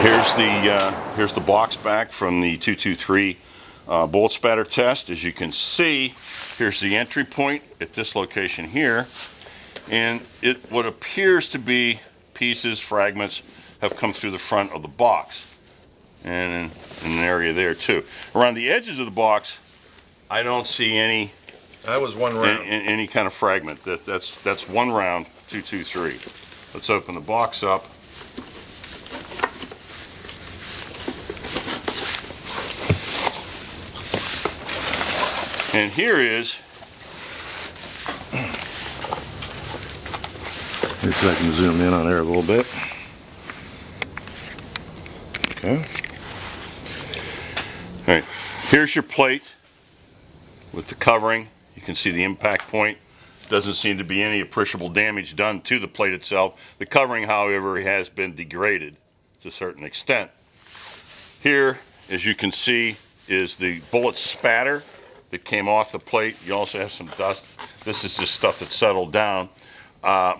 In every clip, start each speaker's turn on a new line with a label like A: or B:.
A: Here's the box back from the 223 bullet spatter test. As you can see, here's the entry point at this location here, and what appears to be pieces, fragments, have come through the front of the box, and in an area there too. Around the edges of the box, I don't see any.
B: That was one round.
A: Any kind of fragment. That's one round, 223. Let's open the box up. And here is,
B: see if I can zoom in on there a little bit. Okay.
A: All right, here's your plate with the covering. You can see the impact point. Doesn't seem to be any appreciable damage done to the plate itself. The covering, however, has been degraded to a certain extent. Here, as you can see, is the bullet spatter that came off the plate. You also have some dust. This is just stuff that settled down.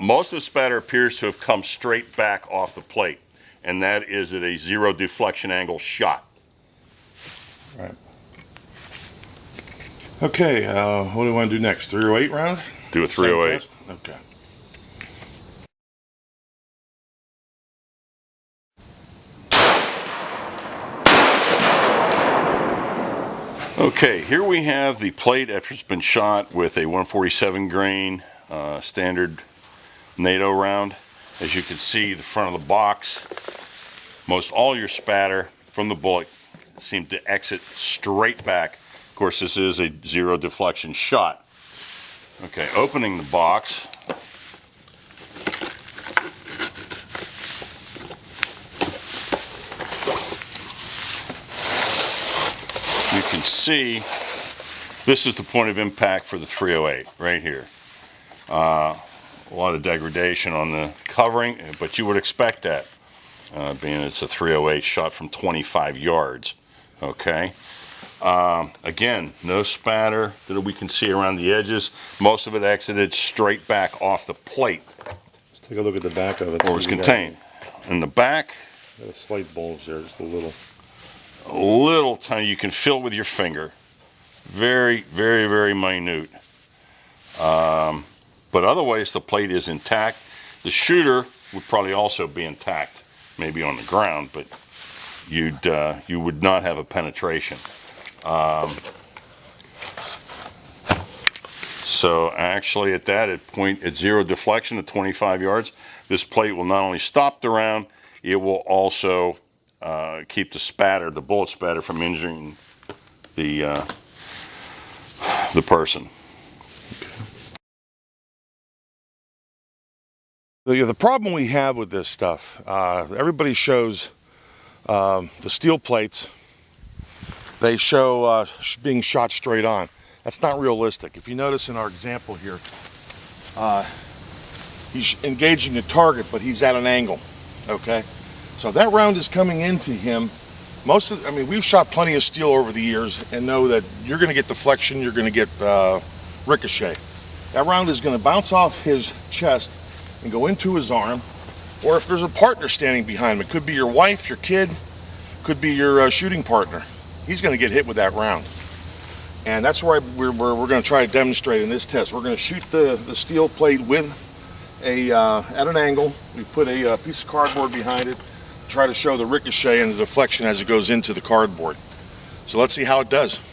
A: Most of the spatter appears to have come straight back off the plate, and that is at a 0 deflection angle shot.
B: All right. Okay, what do we want to do next? 308 round?
A: Do a 308.
B: Okay.
A: Okay, here we have the plate after it's been shot with a 147 grain standard NATO round. As you can see, the front of the box, most all your spatter from the bullet seemed to exit straight back. Of course, this is a 0 deflection shot. Okay, opening the box. You can see this is the point of impact for the 308 right here. A lot of degradation on the covering, but you would expect that, being it's a 308 shot from 25 yards. Okay. Again, no spatter that we can see around the edges. Most of it exited straight back off the plate.
B: Let's take a look at the back of it.
A: Or was contained. In the back,
B: got a slight bulge there, just a
A: little tiny. You can feel it with your finger. Very, very, very minute. But otherwise, the plate is intact. The shooter would probably also be intact, maybe on the ground, but you would not have a penetration. So actually at 0 deflection at 25 yards, this plate will not only stop the round, it will also keep the bullet spatter from injuring the person.
B: The problem we have with this stuff, everybody shows the steel plates. They show being shot straight on. That's not realistic. If you notice in our example here, he's engaging the target, but he's at an angle. Okay, so that round is coming into him. We've shot plenty of steel over the years and know that you're going to get deflection, you're going to get ricochet. That round is going to bounce off his chest and go into his arm, or if there's a partner standing behind him, it could be your wife, your kid, could be your shooting partner. He's going to get hit with that round. And that's why we're going to try to demonstrate in this test. We're going to shoot the steel plate with at an angle. We put a piece of cardboard behind it, try to show the ricochet and the deflection as it goes into the cardboard. So let's see how it does.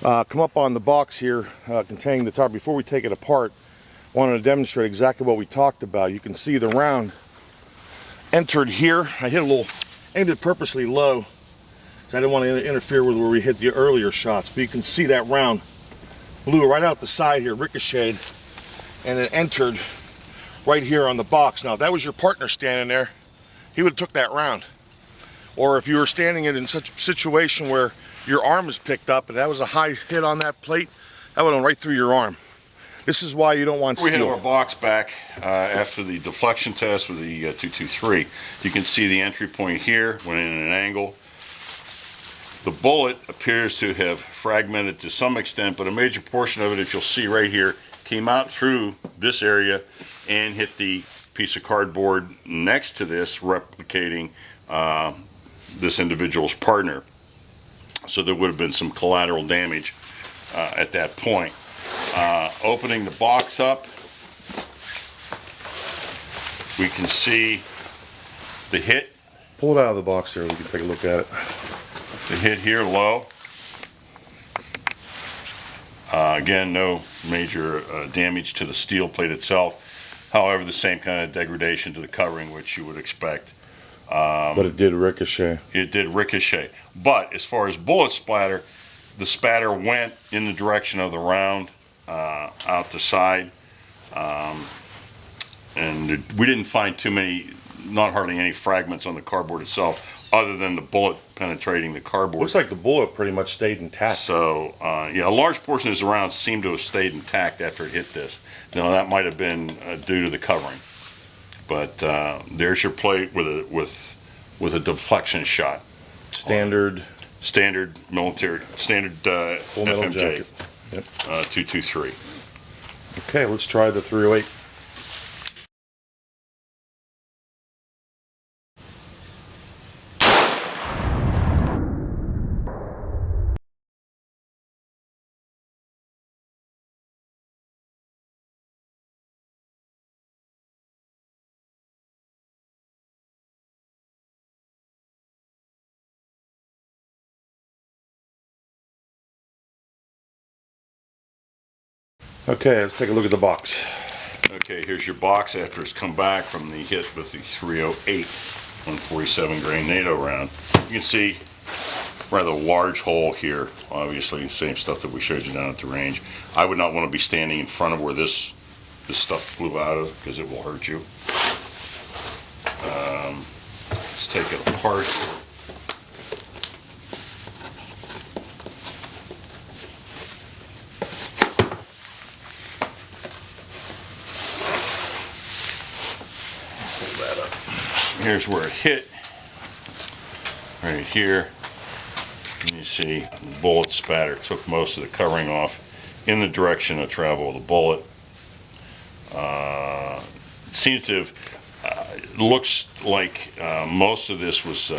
B: Come up on the box here containing the target. Before we take it apart, I wanted to demonstrate exactly what we talked about. You can see the round entered here. I aimed it purposely low because I didn't want to interfere with where we hit the earlier shots. But you can see that round blew right out the side here, ricocheted, and it entered right here on the box. Now, if that was your partner standing there, he would have took that round. Or if you were standing in such a situation where your arm is picked up and that was a high hit on that plate, that would have went right through your arm. This is why you don't want
A: We have
B: steel.
A: our box back after the deflection test with the 223. You can see the entry point here went in an angle. The bullet appears to have fragmented to some extent, but a major portion of it, if you'll see right here, came out through this area and hit the piece of cardboard next to this, replicating this individual's partner. So there would have been some collateral damage at that point. Opening the box up, we can see the hit.
B: Pull it out of the box there, we can take a look at it.
A: The hit here low. Again, no major damage to the steel plate itself. However, the same kind of degradation to the covering, which you would expect.
B: But it did ricochet.
A: It did ricochet. But as far as bullet splatter, the spatter went in the direction of the round, out the side. And we didn't find too many, not hardly any fragments on the cardboard itself, other than the bullet penetrating the cardboard.
B: Looks like the bullet pretty much stayed intact.
A: So, yeah, a large portion of this round seemed to have stayed intact after it hit this. Now, that might have been due to the covering. But there's your plate with a deflection shot.
B: Standard
A: Military, standard
B: full metal
A: FMJ
B: jacket. Yep.
A: 223.
B: Okay, let's try the 308. Okay, let's take a look at the box.
A: Okay, here's your box after it's come back from the hit with the 308 147 grain NATO round. You can see rather large hole here. Obviously, the same stuff that we showed you down at the range. I would not want to be standing in front of where this stuff flew out of, because it will hurt you. Let's take it apart. Here's where it hit, right here. And you see the bullet spatter took most of the covering off in the direction of travel of the bullet. Seems to have, looks like most of this was,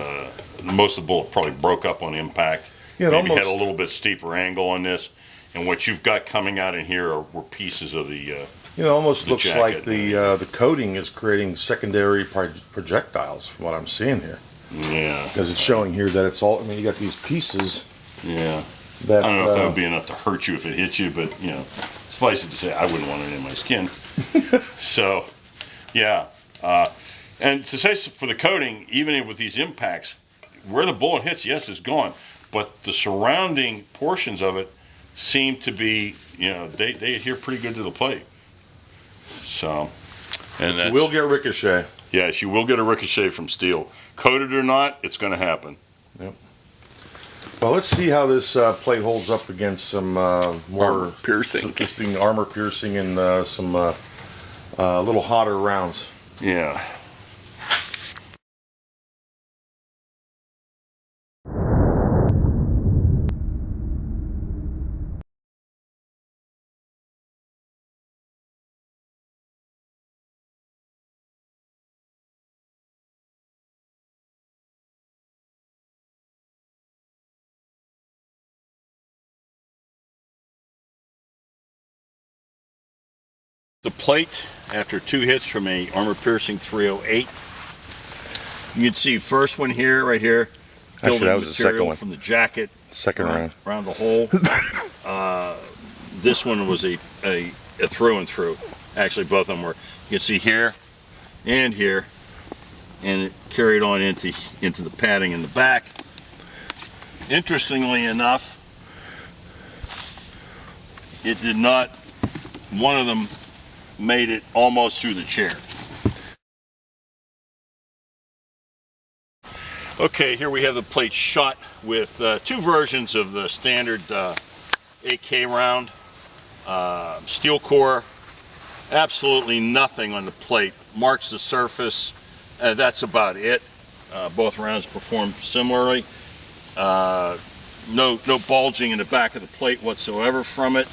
A: most of the bullet probably broke up on impact.
B: Yeah, it
A: maybe
B: almost
A: had a little bit steeper angle on this. And what you've got coming out in here were pieces of the
B: You know, it almost looks
A: jacket.
B: like the coating is creating secondary projectiles from what I'm seeing here.
A: Yeah.
B: Because it's showing here that it's all, I mean, you got these pieces.
A: Yeah.
B: That,
A: I don't know if that would be enough to hurt you if it hit you, but, you know, suffice it to say, I wouldn't want it in my skin. So, yeah. And to say for the coating, even with these impacts, where the bullet hits, yes, it's gone. But the surrounding portions of it seem to be, you know, they adhere pretty good to the plate. So, and
B: you will get ricochet.
A: Yes, you will get a ricochet from steel. Coated or not, it's going to happen.
B: Yep. Well, let's see how this plate holds up against some more sophisticated armor piercing and some little hotter rounds.
A: Yeah. The plate, after two hits from a armor-piercing 308, you can see first one here, right here.
B: Actually, that was the second one.
A: From the jacket.
B: Second round.
A: Around the hole. This one was a through and through. Actually, both of them were. You can see here and here, and it carried on into the padding in the back. Interestingly enough, it did not. One of them made it almost through the chair. Okay, here we have the plate shot with two versions of the standard AK round. Steel core, absolutely nothing on the plate. Marks the surface. That's about it. Both rounds performed similarly. No bulging in the back of the plate whatsoever from it.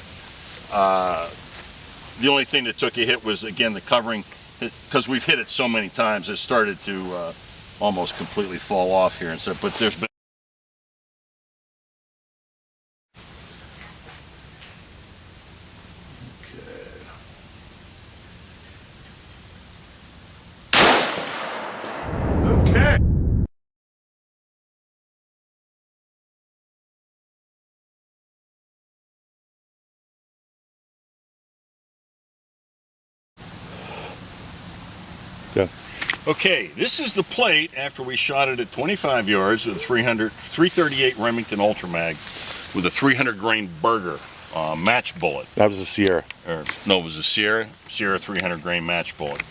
A: The only thing that took a hit was, again, the covering, because we've hit it so many times, it started to almost completely fall off here. And so, but there's been
B: Okay.
C: Yeah.
A: Okay, this is the plate after we shot it at 25 yards with a 338 Remington Ultra Mag with a 300 grain Burger match bullet.
C: That was a Sierra.
A: No, it was a Sierra 300 grain match bullet.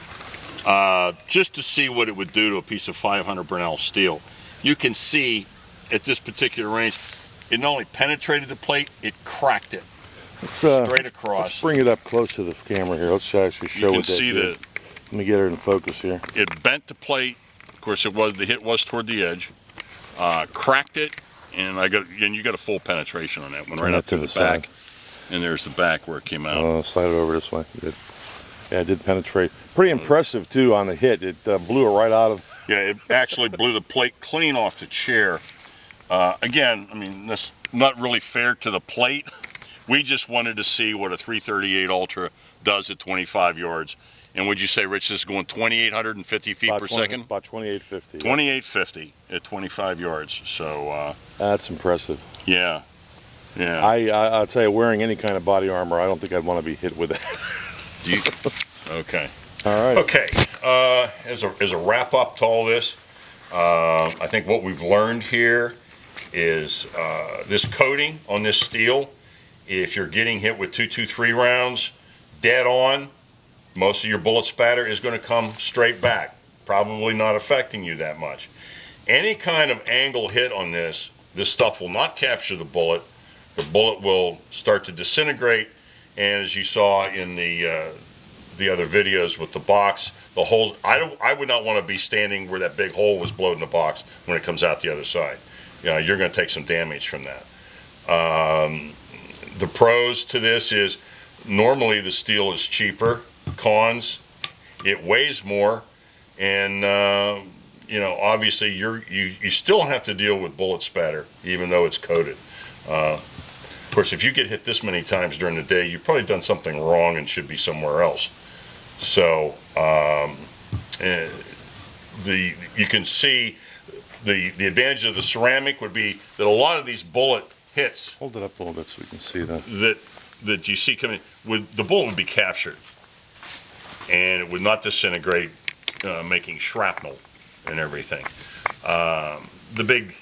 A: Just to see what it would do to a piece of 500 Bernal steel. You can see at this particular range, it not only penetrated the plate, it cracked it straight across.
C: Let's bring it up close to the camera here. Let's actually show
A: You can
C: what that
A: see
C: did. Let me get her in focus here.
A: It bent the plate. Of course, the hit was toward the edge. Cracked it, and you got a full penetration on that one, right up to the back. And there's the back where it came out.
C: Slide it over this way. Good. Yeah, it did penetrate. Pretty impressive too on the hit. It blew it right out of.
A: Yeah, it actually blew the plate clean off the chair. Again, I mean, that's not really fair to the plate. We just wanted to see what a 338 Ultra does at 25 yards. And would you say, Rich, this is going 2,850 feet per second?
C: About 2,850.
A: 2,850 at 25 yards. So
C: that's impressive.
A: Yeah, yeah.
C: I'll tell you, wearing any kind of body armor, I don't think I'd want to be hit with that.
A: Okay.
C: All right.
A: Okay. As a wrap up to all this, I think what we've learned here is this coating on this steel. If you're getting hit with 223 rounds, dead on, most of your bullet spatter is going to come straight back, probably not affecting you that much. Any kind of angle hit on this stuff will not capture the bullet. The bullet will start to disintegrate, and as you saw in the other videos with the box, the holes, I would not want to be standing where that big hole was blowed in the box when it comes out the other side. You know, you're going to take some damage from that. The pros to this is normally the steel is cheaper. Cons, it weighs more, and you know, obviously you still have to deal with bullet spatter even though it's coated. Of course, if you get hit this many times during the day, you've probably done something wrong and should be somewhere else. So you can see the advantage of the ceramic would be that a lot of these bullet hits.
C: Hold it up a little bit so we can see that.
A: That you see coming, the bullet would be captured, and it would not disintegrate, making shrapnel and everything. The big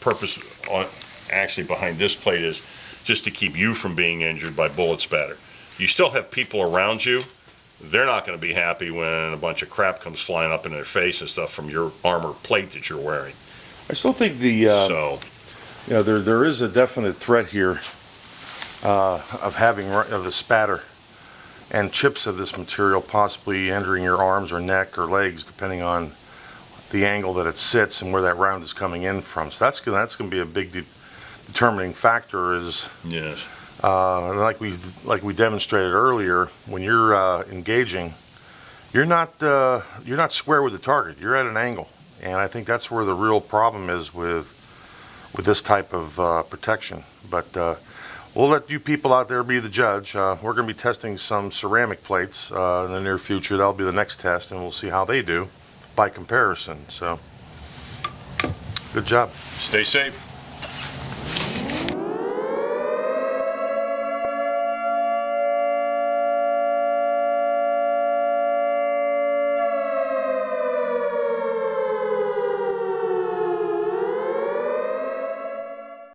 A: purpose actually behind this plate is just to keep you from being injured by bullet spatter. You still have people around you. They're not going to be happy when a bunch of crap comes flying up in their face and stuff from your armor plate that you're wearing.
C: I still think you know, there is a definite threat here of having the spatter and chips of this material possibly entering your arms or neck or legs, depending on the angle that it sits and where that round is coming in from. So that's going to be a big determining factor. Is
A: yes,
C: like we demonstrated earlier, when you're engaging, you're not square with the target. You're at an angle, and I think that's where the real problem is with this type of protection. But we'll let you people out there be the judge. We're going to be testing some ceramic plates in the near future. That'll be the next test, and we'll see how they do by comparison. So, good job.
A: stay safe.